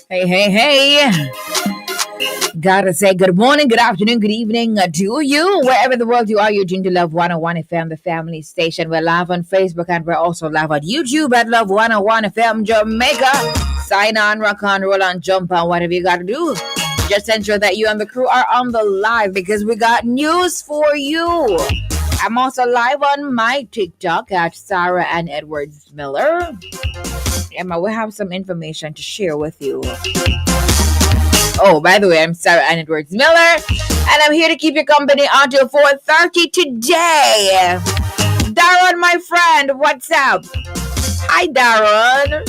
Hey, hey, hey. Gotta say good morning, good afternoon, good evening to you. Wherever in the world you are, you're tuned to Love 101 FM, the family station. We're live on Facebook and we're also live on YouTube at Love 101 FM Jamaica. Sign on, rock on, roll on, jump on, whatever you gotta do. Just ensure that you and the crew are on the live because we got news for you. I'm also live on my TikTok at Sara-Ann Edwards Miller. Emma, we have some information to share with you. Oh, by the way, I'm Sara-Ann Edwards Miller, and I'm here to keep you company until 4:30 today. Darren, my friend, what's up? Hi, Darren.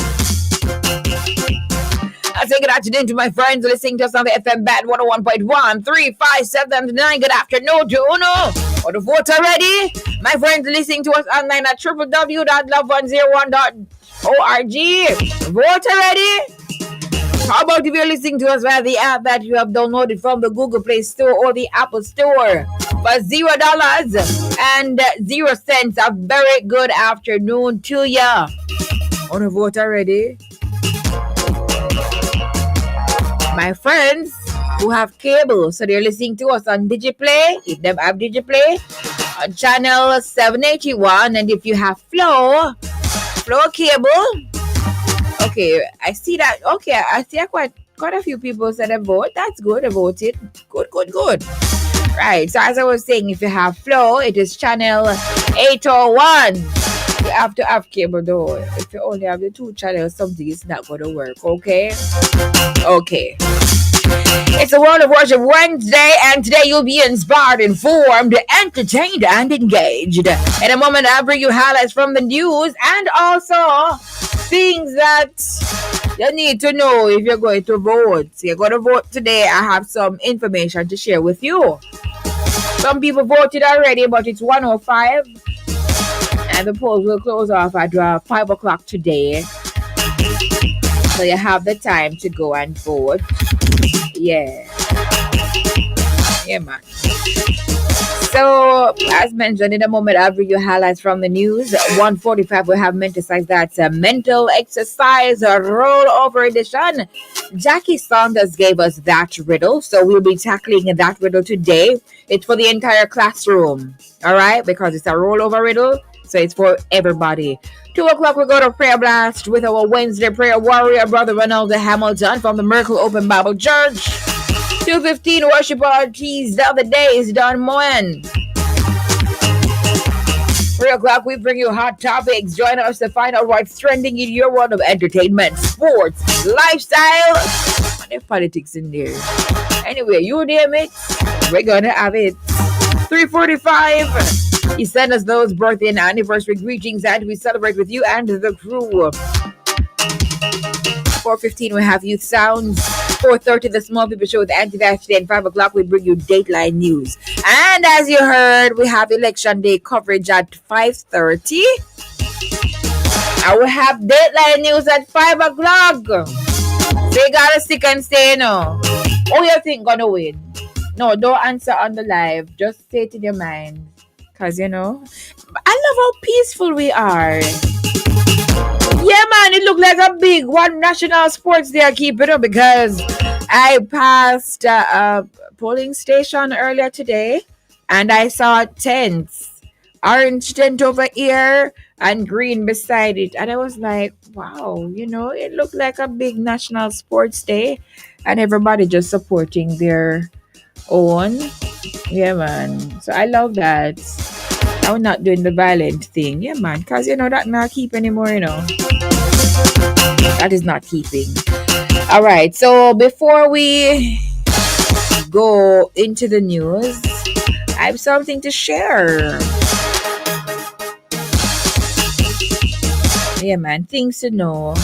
I say good afternoon to my friends listening to us on the FM band 101.1, 357 Good afternoon to Uno. Or the vote already? My friends listening to us online at www.love101.org. Vote already? How about if you're listening to us via the app that you have downloaded from the Google Play Store or the Apple Store for $0 and 0 cents? A very good afternoon to ya. On a vote already? My friends who have cable, so they're listening to us on Digiplay, if they have Digiplay, on channel 781, and if you have Flow cable. Okay, I see that. Okay, I see quite a few people said a vote. That's good. I voted. Good. Right. So as I was saying, if you have Flow, it is channel 801. You have to have cable though. If you only have the 2 channels, something is not going to work. Okay. It's a World of Worship Wednesday, and today you'll be inspired, informed, entertained, and engaged. In a moment, I'll bring you highlights from the news and also things that you need to know if you're going to vote. You're going to vote today. I have some information to share with you. Some people voted already, but it's 1:05, and the polls will close off at 5 o'clock today. So you have the time to go and vote. Yeah, man. So, as mentioned, in a moment, I'll bring you highlights from the news. 1:45, we have Menticize. That's a mental exercise, a rollover edition. Jackie Saunders gave us that riddle, so we'll be tackling that riddle today. It's for the entire classroom, all right? Because it's a rollover riddle, so it's for everybody. 2 o'clock, we go to Prayer Blast with our Wednesday prayer warrior, Brother Ronald Hamilton from the Miracle Open Bible Church. 2:15, worship artist the other day is Don Moen. 3 o'clock, we bring you hot topics. Join us to find out what's trending in your world of entertainment, sports, lifestyle, and there's politics in there. Anyway, you name it, we're gonna have it. 3:45, he sent us those birthday and anniversary greetings, and we celebrate with you and the crew. 4:15, we have Youth Sounds. 4:30, the Small People Show with Anti-Vax Day. And 5 o'clock, we bring you Dateline News. And as you heard, we have Election Day coverage at 5:30. And we have Dateline News at 5 o'clock. So you gotta stick and stay, no. Who you think gonna win? No, don't answer on the live. Just say it in your mind. Because, I love how peaceful we are. Yeah, man, it looked like a big one national sports day. I keep it up because I passed a polling station earlier today and I saw tents. Orange tent over here and green beside it. And I was like, wow, it looked like a big national sports day and everybody just supporting their own. Yeah, man. So I love that. I'm not doing the violent thing. Yeah, man. Because, that not keep anymore, That is not keeping. All right. So before we go into the news, I have something to share. Yeah, man. Things to know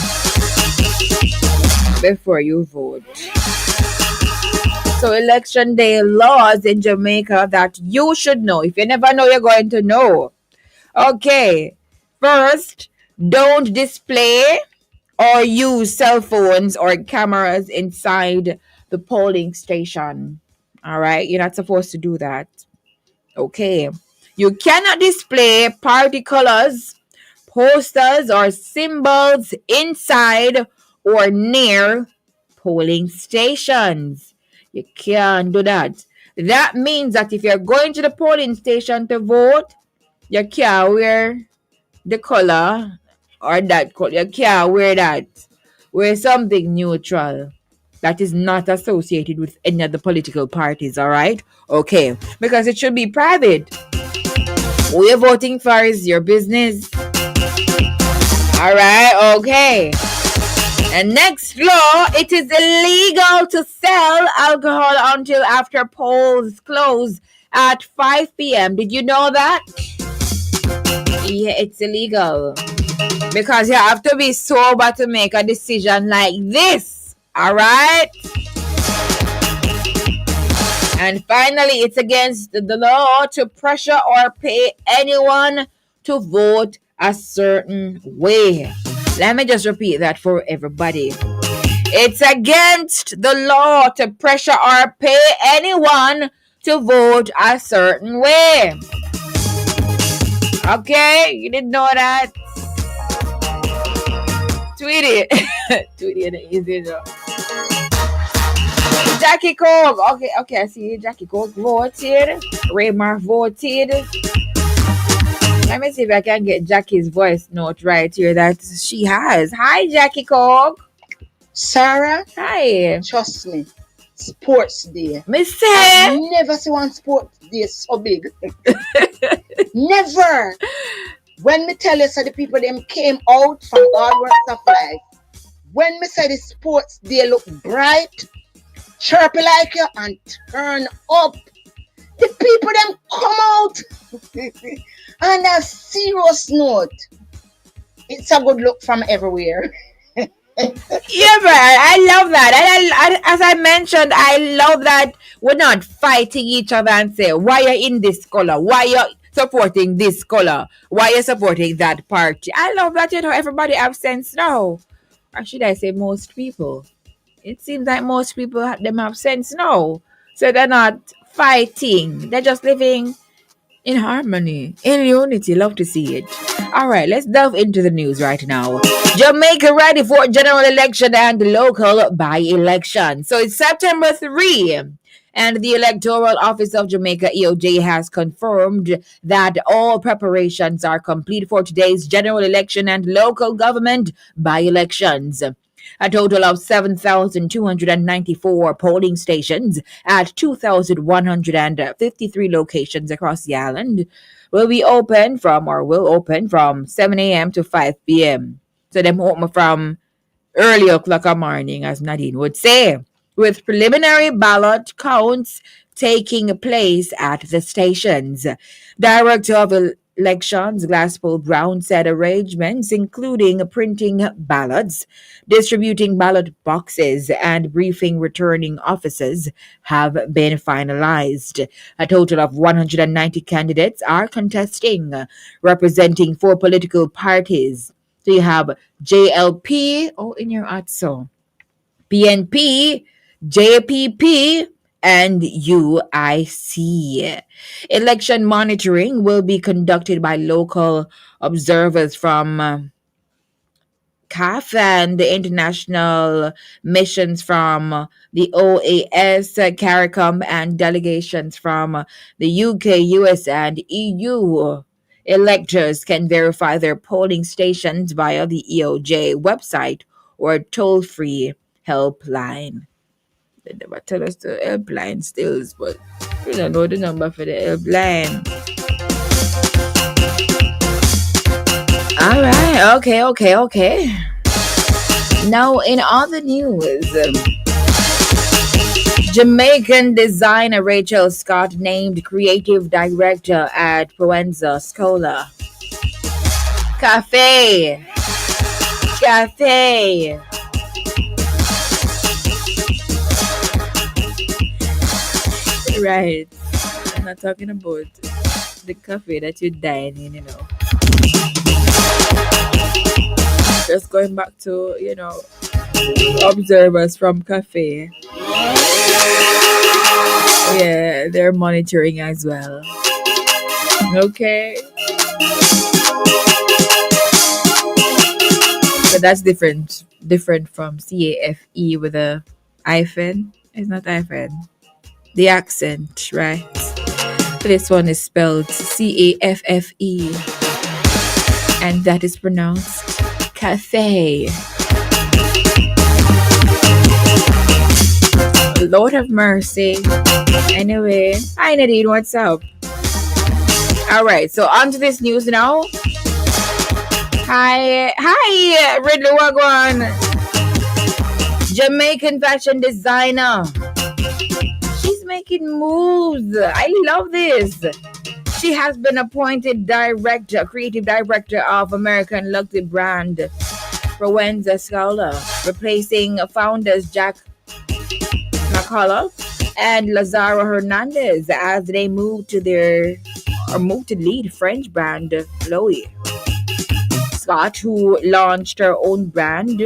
before you vote. So election day laws in Jamaica that you should know. If you never know, you're going to know. Okay. First, don't display or use cell phones or cameras inside the polling station. All right. You're not supposed to do that. Okay. You cannot display party colors, posters, or symbols inside or near polling stations. You can't do that. That means that if you're going to the polling station to vote, you can't wear the color or that color. You can't wear that. Wear something neutral that is not associated with any of the political parties, all right? Okay, because it should be private. Who you're voting for is your business. All right, okay. And next law, it is illegal to sell alcohol until after polls close at 5 p.m. Did you know that? Yeah, it's illegal. Because you have to be sober to make a decision like this. All right? And finally, it's against the law to pressure or pay anyone to vote a certain way. Let me just repeat that for everybody. It's against the law to pressure or pay anyone to vote a certain way. Okay? You didn't know that? Tweet it. Tweet it easy enough. Jackie Coke. Okay, I see Jackie Coke voted. Raymar voted. Let me see if I can get Jackie's voice note right here that she has. Hi, Jackie Coke. Sarah, Hi. trust me, sports day. Miss I've never seen one sports day so big. Never. When me tell you, so the people them came out from all works of life. When me say the sports day look bright, chirpy like you, and turn up, the people them come out. On a serious note, it's a good look from everywhere. Yeah, man, I love that. And as I mentioned, I love that we're not fighting each other and say, why are you in this color? Why you supporting this color? Why you supporting that party? I love that, everybody have sense now. Or should I say most people? It seems like most people them have sense now. So they're not fighting. They're just living in harmony, in unity. Love to see it. All right, let's delve into the news right now. Jamaica ready for general election and local by-election. So it's September 3. And the Electoral Office of Jamaica EOJ has confirmed that all preparations are complete for today's general election and local government by-elections. A total of 7,294 polling stations at 2,153 locations across the island will open from 7 a.m. to 5 p.m. So them open from early o'clock in the morning, as Nadine would say, with preliminary ballot counts taking place at the stations. Director of Elections Glasspool Brown said arrangements including printing ballots, distributing ballot boxes, and briefing returning officers have been finalized. A total of 190 candidates are contesting, representing 4 political parties. So you have JLP, in your ATSO, PNP, JPP, and UIC. Election monitoring will be conducted by local observers from CAF and the international missions from the OAS, CARICOM, and delegations from the UK, US, and EU. Electors can verify their polling stations via the EOJ website or toll-free helpline. They never tell us the helpline still, but we don't know the number for the helpline. All right, okay. Now, in other news, Jamaican designer Rachel Scott named creative director at Proenza Scola. Cafe. Right. I'm not talking about the cafe that you dine in, Just going back to, observers from cafe. Yeah, they're monitoring as well. Okay. But that's different from CAFE with a Hyphen. It's not hyphen. The accent, right? This one is spelled Caffe, and that is pronounced cafe. Lord have mercy. Anyway, hi Nadine, what's up? All right, so on to this news now. Hi, Ridley Wagwan, Jamaican fashion designer. She's making moves. I love this. She has been appointed creative director of American luxury brand Provenza Scholar, replacing founders Jack McCullough and Lazaro Hernandez as they move to lead French brand Chloe Scott, who launched her own brand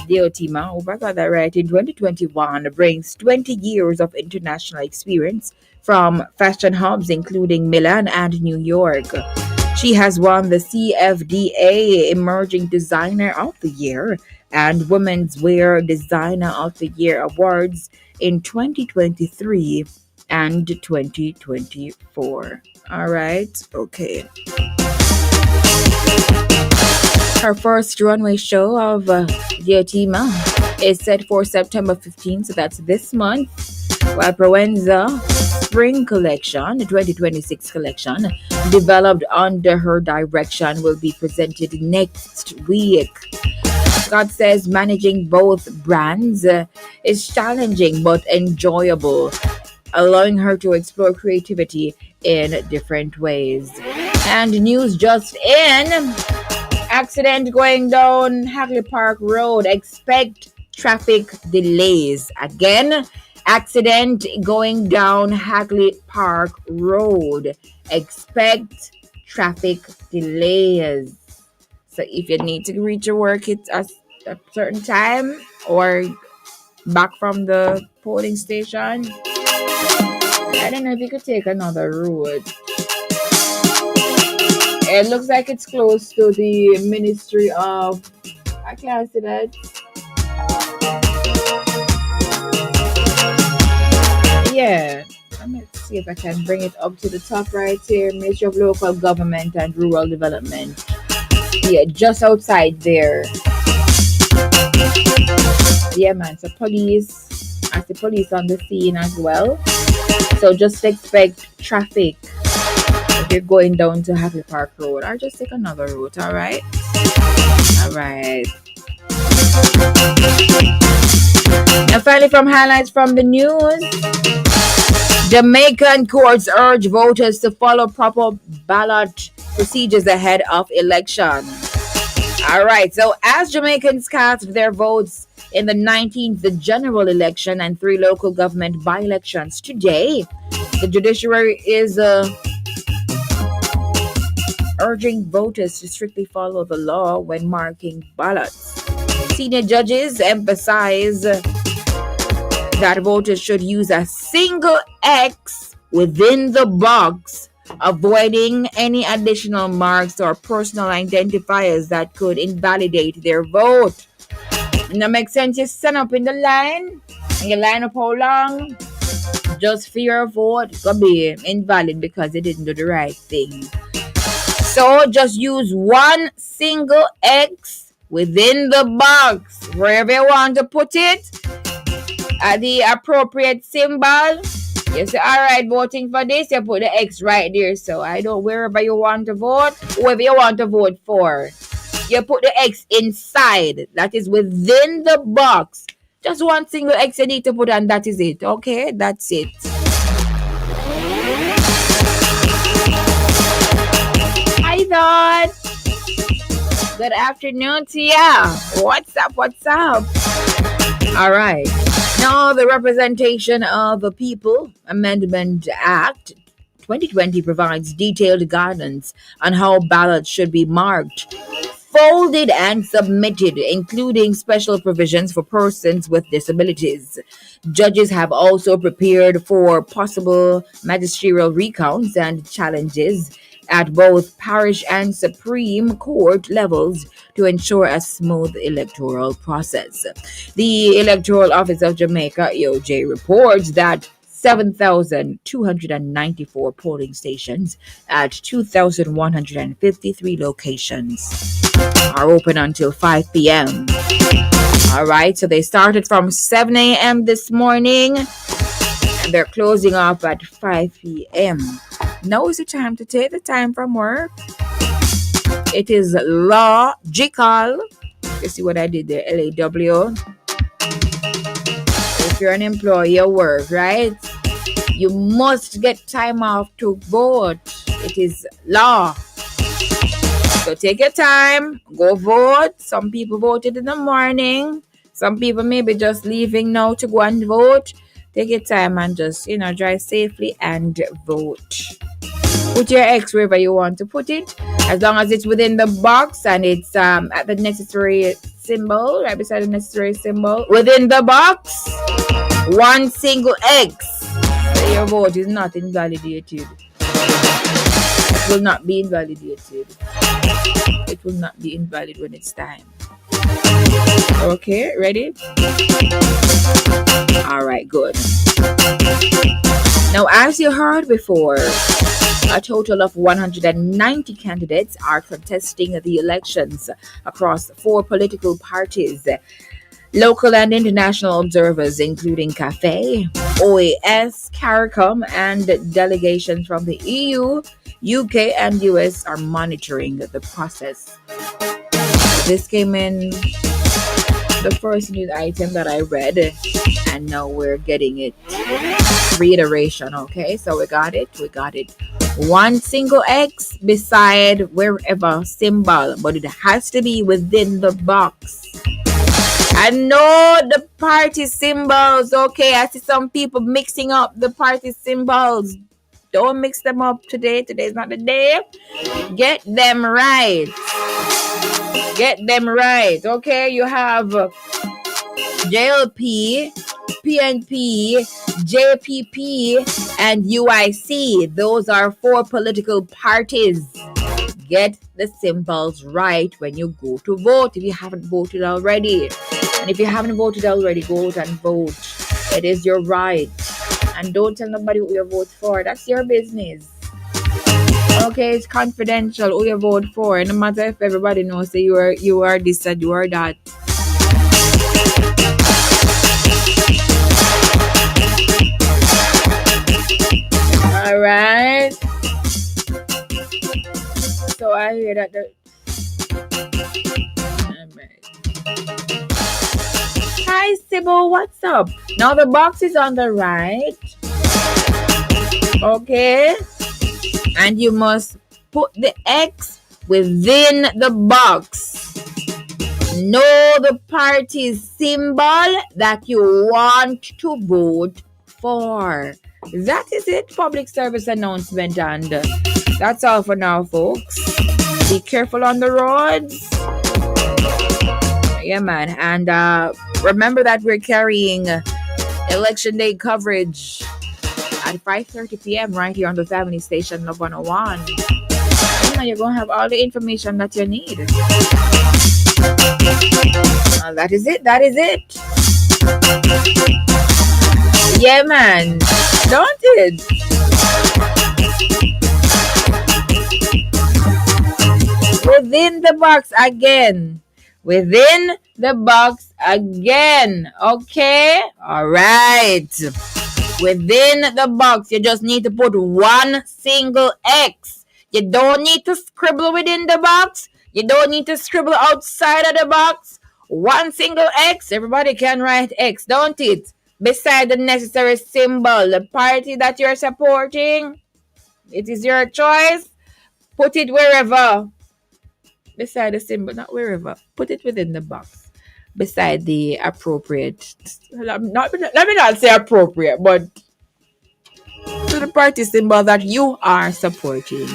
Diotima, oh I got that right, in 2021, brings 20 years of international experience from fashion hubs including Milan and New York. She has won the CFDA Emerging Designer of the Year and Women's Wear Designer of the Year awards in 2023 and 2024. All right, okay. Her first runway show of Diotima is set for September 15th, so that's this month, while Provenza Spring Collection, the 2026 collection, developed under her direction, will be presented next week. Scott says managing both brands is challenging but enjoyable, allowing her to explore creativity in different ways. And news just in. Accident going down Hagley Park Road. Expect traffic delays. Again, accident going down Hagley Park Road. Expect traffic delays. So if you need to reach your work at a certain time or back from the polling station, I don't know if you could take another route. It looks like it's close to the Ministry of. I can't see that. Yeah. Let's see if I can bring it up to the top right here. Ministry of Local Government and Rural Development. Yeah, just outside there. Yeah, man. So police. I see police on the scene as well. So just expect traffic if you're going down to Happy Park Road, or just take another route. All right. And finally, from highlights from the news, Jamaican courts urge voters to follow proper ballot procedures ahead of election. All right. So as Jamaicans cast their votes in the 19th general election and 3 local government by-elections today, the judiciary is urging voters to strictly follow the law when marking ballots. Senior judges emphasize that voters should use a single X within the box, avoiding any additional marks or personal identifiers that could invalidate their vote. Now, makes sense. You stand up in the line, and you line up how long? Just for your vote could be invalid because you didn't do the right thing. So just use one single X within the box, wherever you want to put it, at the appropriate symbol. You say, all right, voting for this, you put the X right there. So I don't, wherever you want to vote, whoever you want to vote for, you put the X inside. That is within the box. Just one single X you need to put, and that is it. Okay, that's it. Hi, Don. Good afternoon to ya. What's up? All right. Now, the Representation of the People Amendment Act 2020 provides detailed guidance on how ballots should be marked, folded, and submitted, including special provisions for persons with disabilities. Judges have also prepared for possible magisterial recounts and challenges at both parish and Supreme Court levels to ensure a smooth electoral process. The Electoral Office of Jamaica, EOJ, reports that 7,294 polling stations at 2,153 locations are open until 5 p.m. All right, so they started from 7 a.m. this morning and they're closing off at 5 p.m. Now is the time to take the time from work. It is logical. You see what I did there? LAW. If you're an employee, you work, right? You must get time off to vote. It is law. So take your time, go vote. Some people voted in the morning. Some people may be just leaving now to go and vote. Take your time and just, drive safely and vote. Put your X wherever you want to put it, as long as it's within the box and it's at the necessary symbol, right beside the necessary symbol. Within the box, one single X. So your vote is not invalidated. It will not be invalidated. It will not be invalid when it's time. Okay, ready? All right, good. Now, as you heard before, a total of 190 candidates are contesting the elections across 4 political parties. Local and international observers, including CAFE, OAS, CARICOM, and delegations from the EU, UK, and US are monitoring the process. This came in the first news item that I read, and now we're getting it. Reiteration, okay? So we got it. One single X beside wherever symbol, but it has to be within the box. I know the party symbols, okay? I see some people mixing up the party symbols. Don't mix them up today. Today's not the day. Get them right. Okay? You have JLP, PNP, JPP, and UIC. Those are 4 political parties. Get the symbols right when you go to vote if you haven't voted already. And if you haven't voted already, go out and vote. It is your right. And don't tell nobody who you vote for. That's your business. Okay, it's confidential who you vote for. No matter if everybody knows that you are this and you are that. All right. So I hear that Hi Sybil, what's up? Now the box is on the right. Okay. And you must put the X within the box. Know the party symbol that you want to vote for. That is it. Public service announcement, and that's all for now, folks. Be careful on the roads. Yeah, man. And remember that we're carrying election day coverage at 5:30 p.m. right here on the family station, Love 101. You're going to have all the information that you need. That is it. Yeah, man. Don't it? Within the box again. Okay? All right. Within the box, you just need to put one single X. You don't need to scribble within the box. You don't need to scribble outside of the box. One single X. Everybody can write X, don't it? Beside the necessary symbol, the party that you're supporting. It is your choice. Put it wherever. Beside the symbol, not wherever. Put it within the box. Beside the appropriate. Let me not say appropriate, but to the party symbol that you are supporting.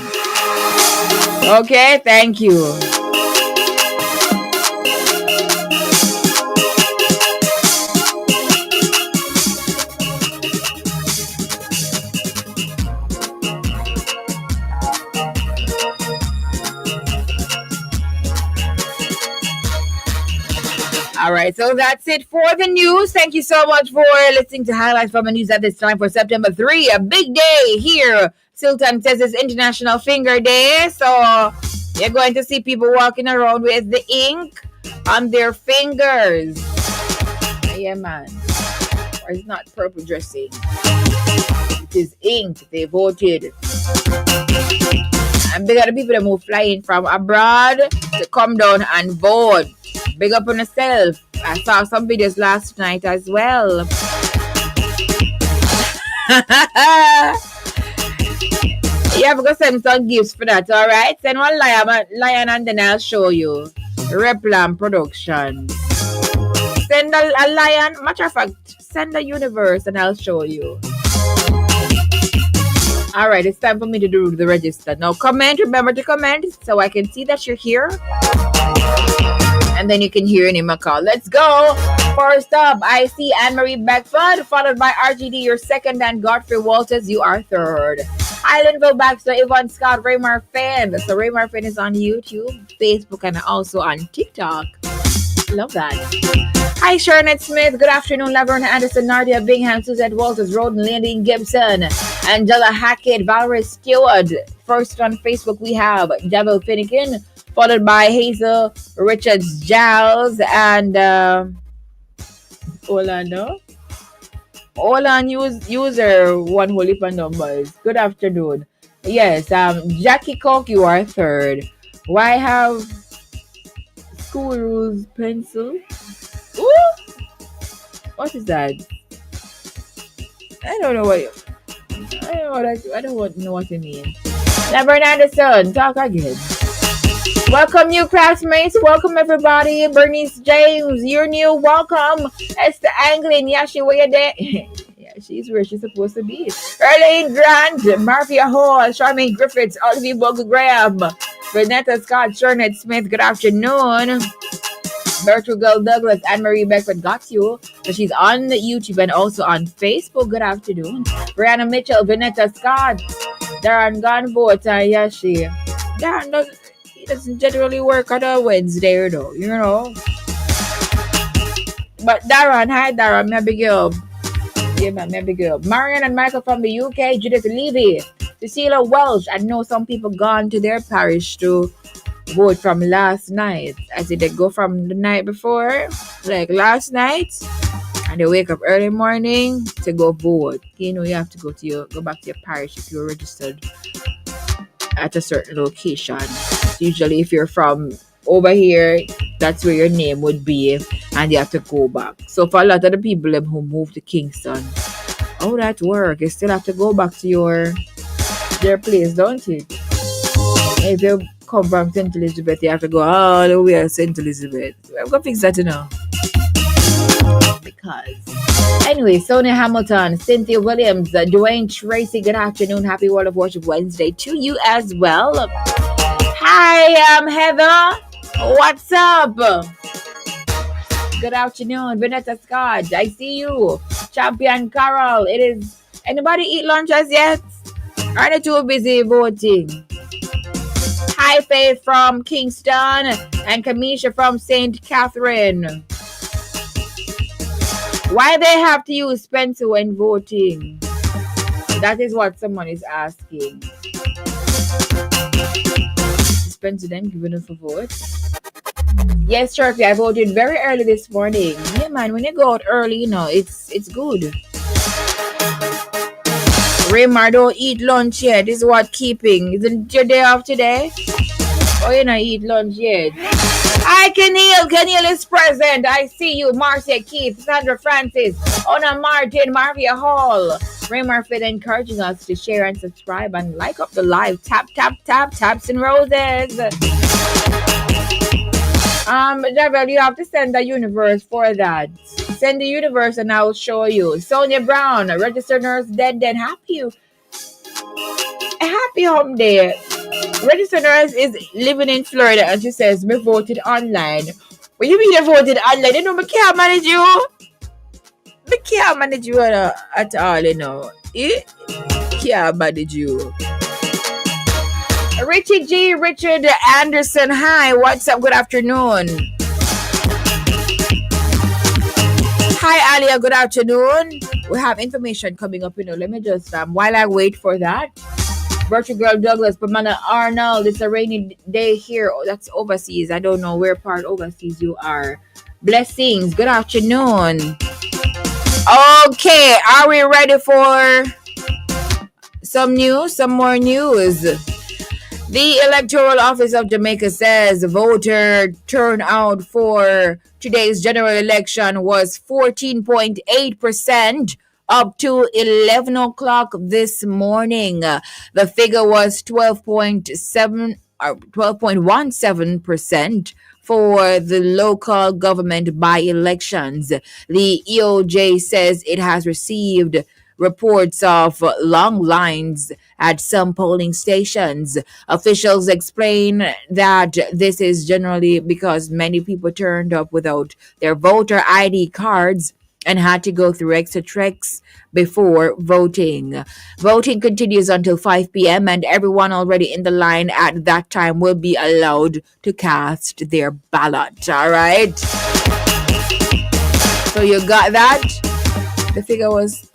Okay, thank you. All right, so that's it for the news. Thank you so much for listening to highlights from the news at this time for September 3, a big day here. Sultan says it's International Finger Day, so you're going to see people walking around with the ink on their fingers. Yeah, man. Or it's not purple dressing. It is ink. They voted. And big up the people that move flying from abroad to come down and vote. Big up on yourself. I saw some videos last night as well. You have to send some gifts for that, alright? Send one lion and then I'll show you. Replam Productions. Send a lion. Matter of fact, send a universe and I'll show you. Alright, it's time for me to do the register. Now comment, remember to comment so I can see that you're here. And then you can hear your name and call. Let's go. First up, I see Anne-Marie Beckford, followed by RGD, your second, and Godfrey Walters, you are third. Islandville Baxter, Yvonne Scott, Raymar Finn. So Raymar Finn is on YouTube, Facebook, and also on TikTok. Love that. Hi, Sharon Smith. Good afternoon, Laverne Anderson, Nardia Bingham, Suzette Walters, Roden, Lindy Gibson, Angela Hackett, Valerie Stewart. First on Facebook, we have Devil Finnegan, followed by Hazel Richards Giles and Orlando. Olan user one whole heap of numbers. Good afternoon. Yes, Jackie Cook, you are third. Why have school rules pencil? Ooh! What is that? I don't know what. I don't know what you mean. Laverne Anderson, talk again. Welcome, new classmates. Welcome, everybody. Bernice James, you're new. Welcome. Esther Anglin. Yeah, where you there? Yeah, she's where she's supposed to be. Erlene Grant, Marfia Hall, Charmaine Griffiths, Olivia Bogle Graham, Renetta Scott, Shernet Smith. Good afternoon. Bertrude Douglas, Anne-Marie Beckford got you. So she's on YouTube and also on Facebook. Good afternoon. Brianna Mitchell, Vanetta Scott, Darren Gunvote, Yashi. Darren doesn't generally work on a Wednesday, though, you know. But Darren, hi Darren, my big girl. Yeah, man, my big girl. Marian and Michael from the UK, Judith Levy, Cecilia Welsh. I know some people gone to their parish to vote from last night. I said they go from the night before, like last night, and they wake up early morning to go vote. You know, you have to go back to your parish if you're registered at a certain location. Usually if you're from over here, that's where your name would be, and you have to go back. So for a lot of the people who move to Kingston, oh, that work, you still have to go back to their place, don't you? If you come from St. Elizabeth, you have to go all the way to St. Elizabeth. I'm gonna fix that, you know. Because anyway, Sonia Hamilton, Cynthia Williams, Dwayne Tracy, good afternoon. Happy World of Worship Wednesday to you as well. Hi, I'm Heather. What's up? Good afternoon, Vanessa Scott. I see you. Champion Carol. It is. Anybody eat lunch as yet? Are they too busy voting? Hi, Faith from Kingston and Kamisha from St. Catherine. Why they have to use pencil when voting? That is what someone is asking. Is pencil then given us a vote? Yes, Sharpie, I voted very early this morning. Yeah, man, when you go out early, you know, it's good. Raymar, don't eat lunch yet. This is what keeping. Isn't your day off today? Oh, you don't eat lunch yet. Hi, Keneal. Keneal is present. I see you. Marcia Keith, Sandra Francis, Ona Martin, Marvia Hall. Raymar Fit encouraging us to share and subscribe and like up the live. Tap, tap, tap, taps and roses. Javel, you have to send the universe for that. Send the universe and I will show you. Sonia Brown, registered nurse, dead. Happy home day. Registered nurse is living in Florida and she says, me voted online. What you mean you voted online? You know, me can't manage you. Me can't manage you at all, you know. Can't manage you. Richie G, Richard Anderson, hi, what's up? Good afternoon. Hi, Alia. Good afternoon. We have information coming up. Let me just while I wait for that. Virtual Girl Douglas, Pamela Arnold. It's a rainy day here. Oh, that's overseas. I don't know where part overseas you are. Blessings. Good afternoon. Okay, are we ready for some news? Some more news. The Electoral Office of Jamaica says voter turnout for today's general election was 14.8%, up to 11 o'clock this morning. The figure was 12.17% for the local government by-elections. The EOJ says it has received reports of long lines at some polling stations. Officials explain that this is generally because many people turned up without their voter ID cards and had to go through extra treks before voting. Voting continues until 5 p.m. and everyone already in the line at that time will be allowed to cast their ballot. All right. So you got that? The figure was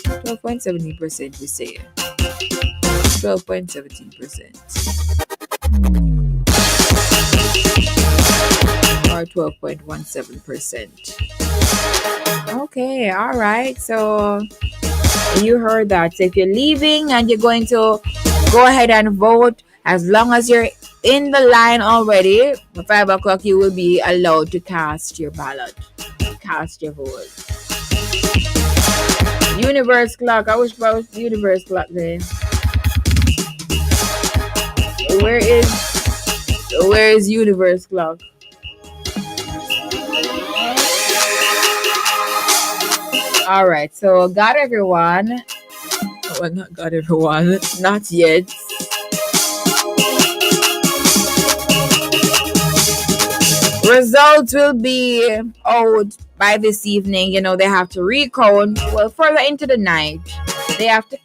12.17%, we say. 12.17%. Or 12.17%. Okay, all right. So you heard that. So if you're leaving and you're going to go ahead and vote, as long as you're in the line already, by 5 o'clock, you will be allowed to cast your ballot, cast your vote. Universe clock. I wish I was the universe clock there. Where is universe clock? All right. So got everyone. Well, not got everyone. Not yet. Results will be out by this evening. They have to recount. Well, further into the night, they have to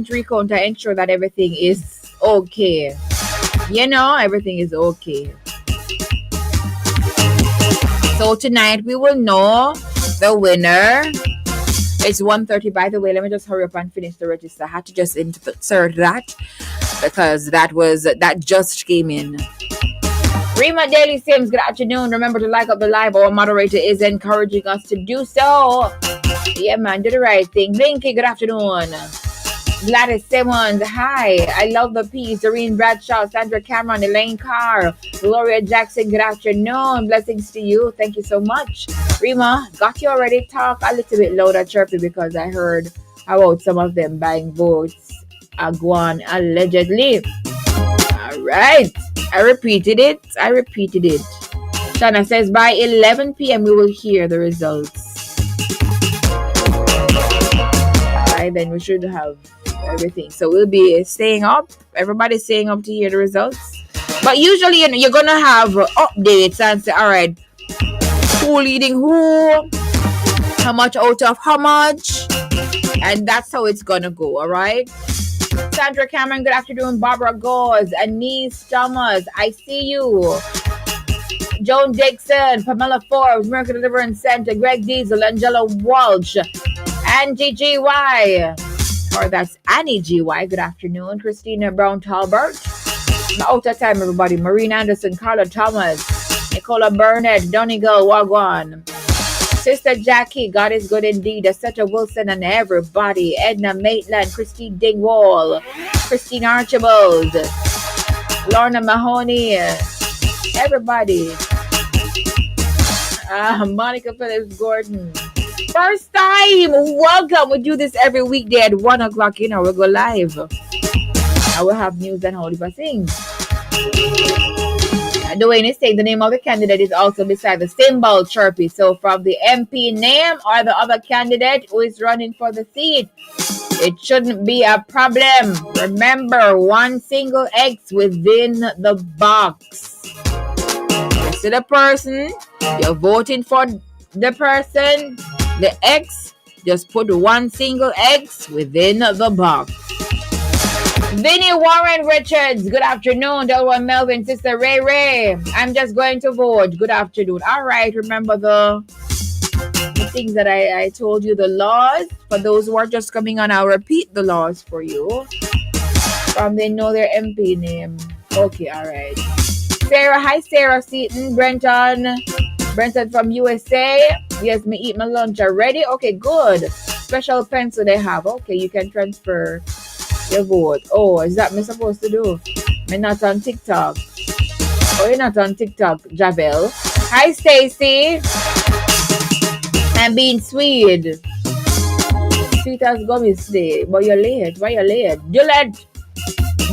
recount to ensure that everything is okay. Everything is okay. So tonight we will know the winner. It's 1:30. By the way, let me just hurry up and finish the register. I had to just insert that because that just came in. Rima Daily Sims, good afternoon. Remember to like up the live. Our moderator is encouraging us to do so. Yeah, man, do the right thing. Blinky, good afternoon. Gladys Simmons, hi. I love the piece. Doreen Bradshaw, Sandra Cameron, Elaine Carr, Gloria Jackson, good afternoon. Blessings to you. Thank you so much. Rima, got you already? Talk a little bit louder, chirpy, because I heard about some of them buying votes. Aguan, allegedly. All right. I repeated it. Shana says by 11 p.m. we will hear the results. All right, then we should have everything. So we'll be staying up. Everybody's staying up to hear the results. But usually you're going to have updates and say, all right, who leading who, how much out of how much, and that's how it's going to go, all right? Sandra Cameron, good afternoon. Barbara Gause, Anise Thomas, I see you. Joan Dixon, Pamela Forbes, Miracle Deliverance Center, Greg Diesel, Angela Walsh, Angie G.Y., or that's Annie G.Y., good afternoon. Christina Brown Talbert, out of time, everybody. Maureen Anderson, Carla Thomas, Nicola Burnett, Donegal, Wagwan. Sister Jackie, God is good indeed. Seta Wilson and everybody. Edna Maitland, Christine Dingwall, Christine Archibald, Lorna Mahoney, everybody. Monica Phillips Gordon. First time, welcome. We do this every weekday at 1 o'clock. We'll go live. I will have news and how to sing. Dwayne is saying the name of the candidate is also beside the symbol, chirpy. So from the MP name or the other candidate who is running for the seat, it shouldn't be a problem. Remember, one single X within the box. You see the person, you're voting for the person, the X, just put one single X within the box. Vinnie Warren Richards, good afternoon. Delwan Melvin, Sister Ray Ray. I'm just going to vote. Good afternoon. All right, remember the things that I told you, the laws. For those who are just coming on, I'll repeat the laws for you. They know their MP name. Okay, all right. Sarah, hi Sarah Seaton, Brenton from USA. Yes, me eat my lunch already. Okay, good. Special pencil they have. Okay, you can transfer your vote. Oh, is that me supposed to do? Me not on TikTok. Oh, you're not on TikTok, Javel. Hi Stacy. I'm being sweet. Sweet as gummies today. But you're late. Why you're late? Juliet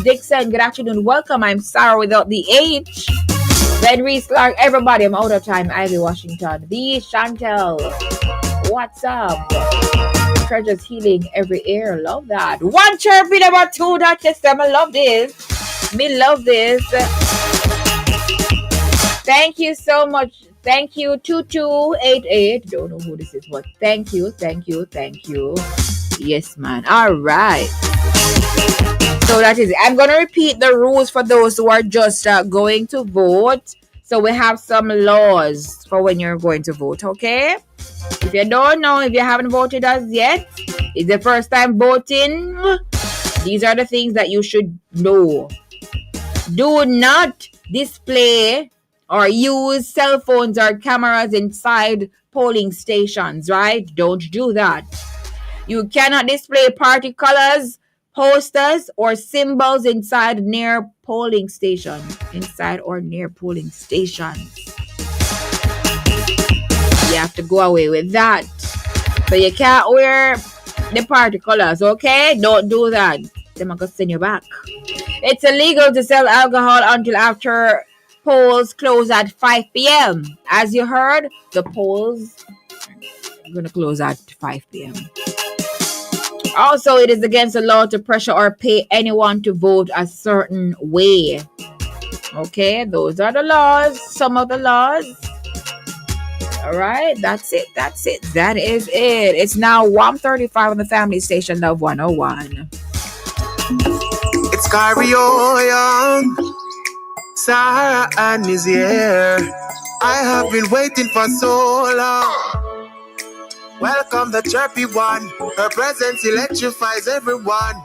Dixon, good afternoon. Welcome. I'm Sarah without the H. Ben Reese Clark, everybody. I'm out of time. Ivy Washington. The Chantel. What's up? Treasures healing every ear. Love that. One chirping about two that system. I love this. Me love this. Thank you so much. Thank you. 2288. Don't know who this is, but thank you. Yes, man. All right. So that is it. I'm going to repeat the rules for those who are just going to vote. So we have some laws for when you're going to vote, okay? If you don't know, if you haven't voted as yet, it's the first time voting, these are the things that you should know. Do not display or use cell phones or cameras inside polling stations, right? Don't do that. You cannot display party colors, posters, or symbols inside or near polling stations. You have to go away with that. So you can't wear the party colors, okay? Don't do that. They're going to send you back. It's illegal to sell alcohol until after polls close at 5 p.m. As you heard, the polls are going to close at 5 p.m. Also, it is against the law to pressure or pay anyone to vote a certain way. Okay, those are the laws. Some of the laws. All right, that's it. That is it. It's now 1:35 on the Family Station, Love 101. It's Cario Young. Sara-Ann is here. I have been waiting for so long. Welcome the chirpy one. Her presence electrifies everyone.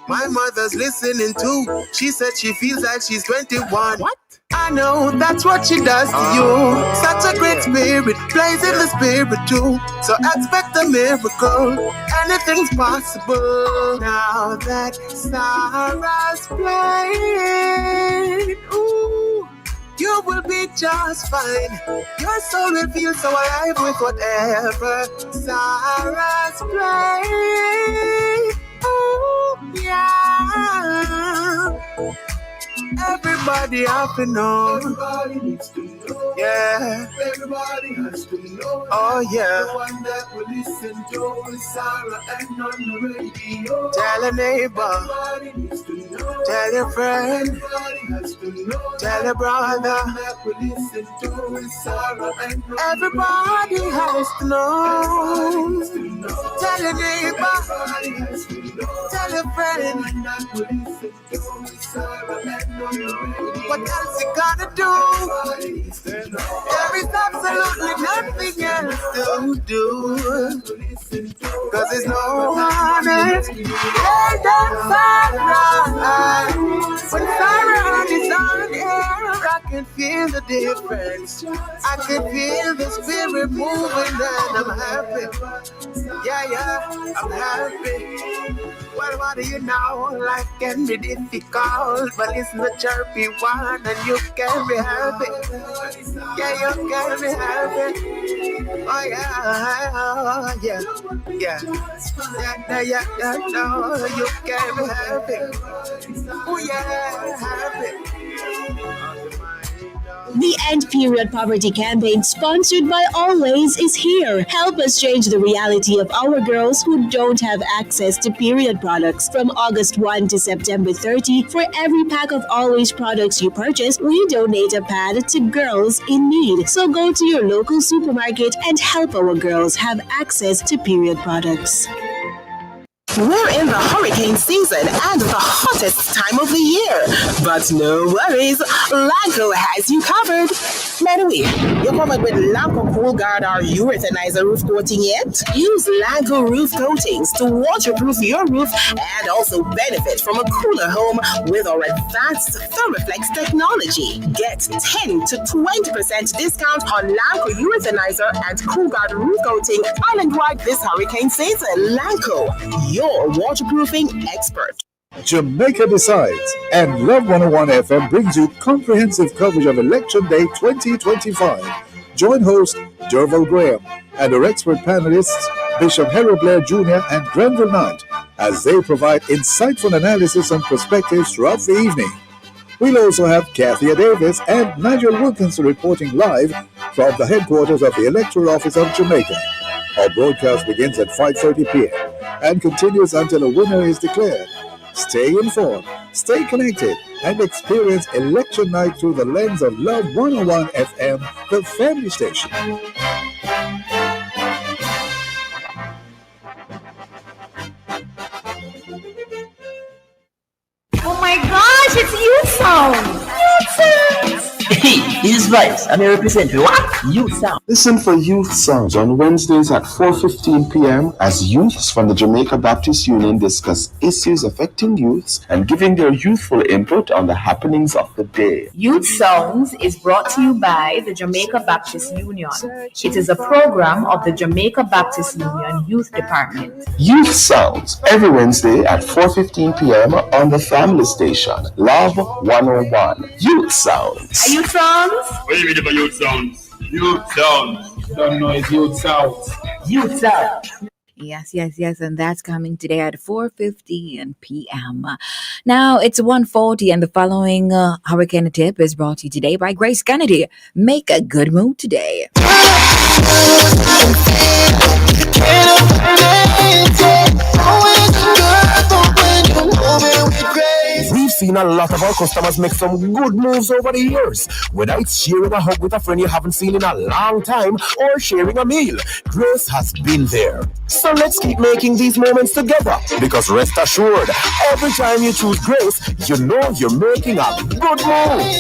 My mother's listening too. She said she feels like she's 21. What? I know that's what she does to you. Such a great spirit, plays in the spirit too. So expect a miracle. Anything's possible. Now that Sarah's playing, ooh, you will be just fine. Your soul will feel so alive with whatever Sarah's playing. Ooh, yeah. Everybody have to know. Everybody needs to know. Yeah. Everybody has to know. Oh yeah. The one that will listen to is Sara-Ann on the radio. Tell a neighbor. Everybody needs to know. Tell your friend. Everybody has to know. Tell a brother. The one that will listen to is Sara-Ann. Everybody has to know. Tell a neighbor. Everybody has to know. Tell a friend. The one that will listen to is Sara-Ann. What else you gotta do? There is absolutely nothing else to do. Cause there's no one else. And that's Sara-Ann. When Sara-Ann is on air, I can feel the difference. I can feel the spirit moving and I'm happy. Yeah, I'm happy. Well, what do you know? Life can be difficult, but it's the chirpy one, and you can be happy. Yeah, you can be happy. Oh yeah. No, you can be happy. Oh yeah, happy. The End Period Poverty Campaign, sponsored by Always, is here. Help us change the reality of our girls who don't have access to period products. From August 1 to September 30, for every pack of Always products you purchase, we donate a pad to girls in need. So go to your local supermarket and help our girls have access to period products. We're in the hurricane season and the hottest time of the year. But no worries, Lanco has you covered. By the way, you're covered with Lanco Cool Guard or Urethanizer roof coating yet? Use Lanco roof coatings to waterproof your roof and also benefit from a cooler home with our advanced Thermoflex technology. Get 10 to 20% discount on Lanco Urethanizer and Cool Guard roof coating island-wide this hurricane season. Lanco, your waterproofing expert. Jamaica Decides and Love 101 FM brings you comprehensive coverage of Election Day 2025. Join host Derval Graham and our expert panelists Bishop Harold Blair Jr. and Grenville Knight as they provide insightful analysis and perspectives throughout the evening. We'll also have Kathia Davis and Nigel Wilkinson reporting live from the headquarters of the Electoral Office of Jamaica. Our broadcast begins at 5:30 p.m. and continues until a winner is declared. Stay informed, stay connected, and experience election night through the lens of Love 101 FM, the family station. Oh my gosh, it's you sound! Hey, this is Vice. I'm here representing what? Youth Sound. Listen for Youth Sounds on Wednesdays at 4:15 p.m. as youths from the Jamaica Baptist Union discuss issues affecting youths and giving their youthful input on the happenings of the day. Youth Sounds is brought to you by the Jamaica Baptist Union. It is a program of the Jamaica Baptist Union Youth Department. Youth Sounds every Wednesday at 4:15 p.m. on the family station, Love 101. Youth Sounds. Youth Sounds? What do you mean by Youth Sounds? Youth Sounds. Don't know it's Youth Sounds. Youth Sounds. Yes, and that's coming today at 4:15 p.m. Now, it's 1:40, and the following Hurricane Tip is brought to you today by Grace Kennedy. Make a good move today. We've seen a lot of our customers make some good moves over the years, whether it's sharing a hug with a friend you haven't seen in a long time or sharing a meal. Grace has been there. So let's keep making these moments together, because rest assured, every time you choose Grace, you know you're making a good move.